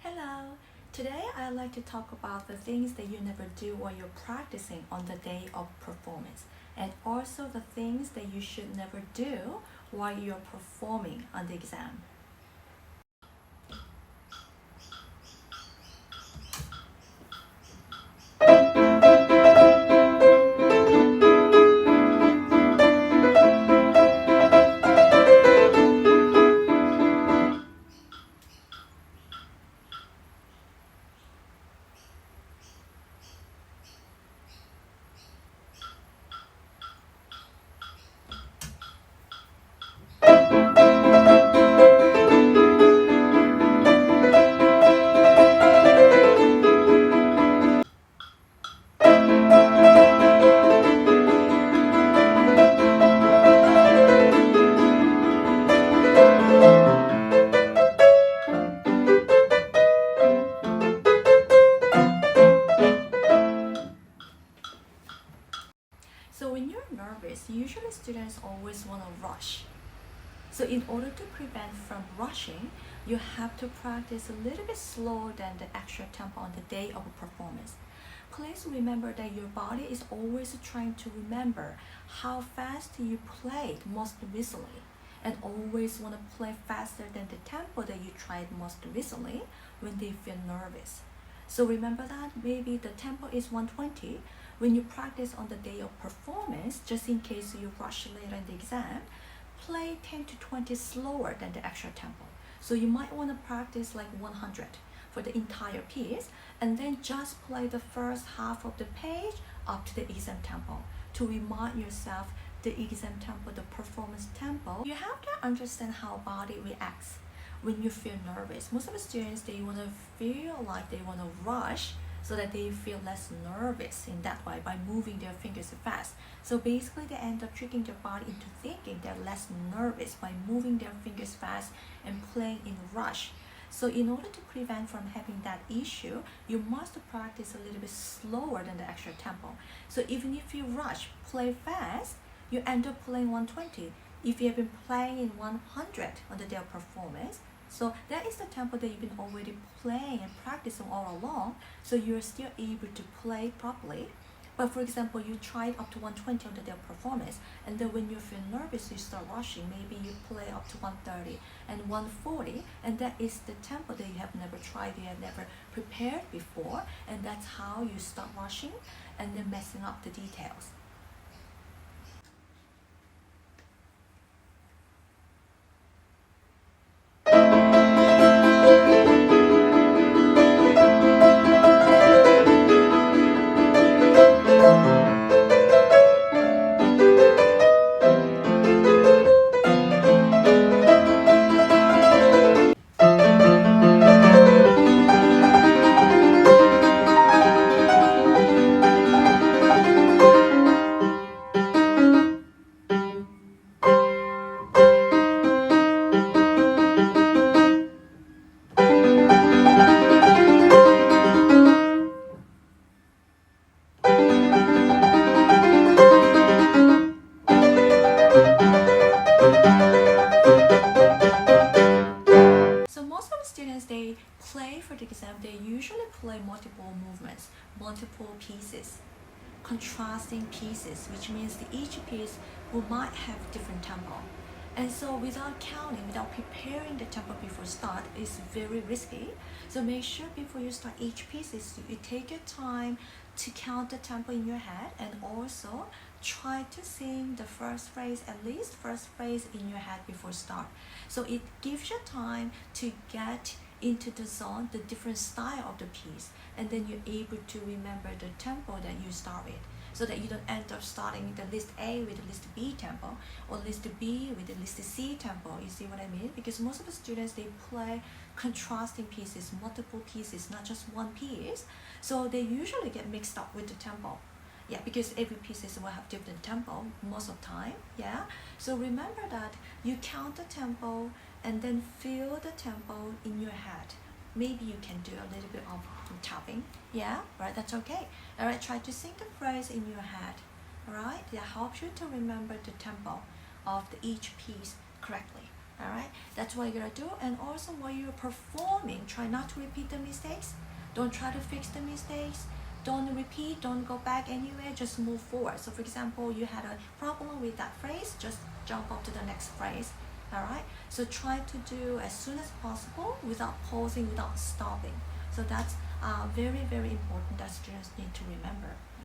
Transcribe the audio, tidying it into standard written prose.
Hello! Today I'd like to talk about the things that you never do while you're practicing on the day of performance, and also the things that you should never do while you're performing on the exam. So when you're nervous, usually students always want to rush. So in order to prevent from rushing, you have to practice a little bit slower than the actual tempo on the day of a performance. Please remember that your body is always trying to remember how fast you played most recently, and always want to play faster than the tempo that you tried most recently when they feel nervous. So remember that maybe the tempo is 120 when you practice on the day of performance, just in case you rush later in the exam. Play 10 to 20 slower than the actual tempo. So you might want to practice like 100 for the entire piece, and then just play the first half of the page up to the exam tempo to remind yourself the exam tempo, the performance tempo. You have to understand how body reacts when you feel nervous. Most of the students, they want to feel like they want to rush so that they feel less nervous in that way by moving their fingers fast. So basically they end up tricking their body into thinking they're less nervous by moving their fingers fast and playing in rush. So in order to prevent from having that issue, you must practice a little bit slower than the actual tempo. So even if you rush, play fast, you end up playing 120. If you have been playing in 100 on the day of performance, so that is the tempo that you've been already playing and practicing all along, so you're still able to play properly. But for example, you tried up to 120 on the day of performance, and then when you feel nervous, you start rushing. Maybe you play up to 130 and 140, and that is the tempo that you have never tried, you have never prepared before, and that's how you start rushing and then messing up the details. So most of the students, they play for the exam, they usually play multiple movements, multiple pieces, contrasting pieces, which means that each piece will might have different tempo. And so without counting, without preparing the tempo before start is very risky. So make sure before you start each piece you take your time to count the tempo in your head, and also try to sing the first phrase, at least first phrase in your head before start. So it gives you time to get into the zone, the different style of the piece, and then you're able to remember the tempo that you start with. so that you don't end up starting the list A with the list B tempo, or list B with the list C tempo. You see what I mean? Because most of the students, they play contrasting pieces, multiple pieces, not just one piece, so they usually get mixed up with the tempo. Yeah, because every pieces will have different tempo most of the time. Yeah, so remember that you count the tempo and then feel the tempo in your head. Maybe you can do a little bit of tapping. Yeah, right, that's okay. All right, try to sing the phrase in your head. All right, that helps you to remember the tempo of each piece correctly. All right, that's what you're gonna do. And also while you're performing, try not to repeat the mistakes. Don't try to fix the mistakes. Don't repeat, don't go back anywhere, just move forward. So for example, you had a problem with that phrase, just jump up to the next phrase. All right, so try to do as soon as possible without pausing, without stopping. So that's very, very important that students need to remember.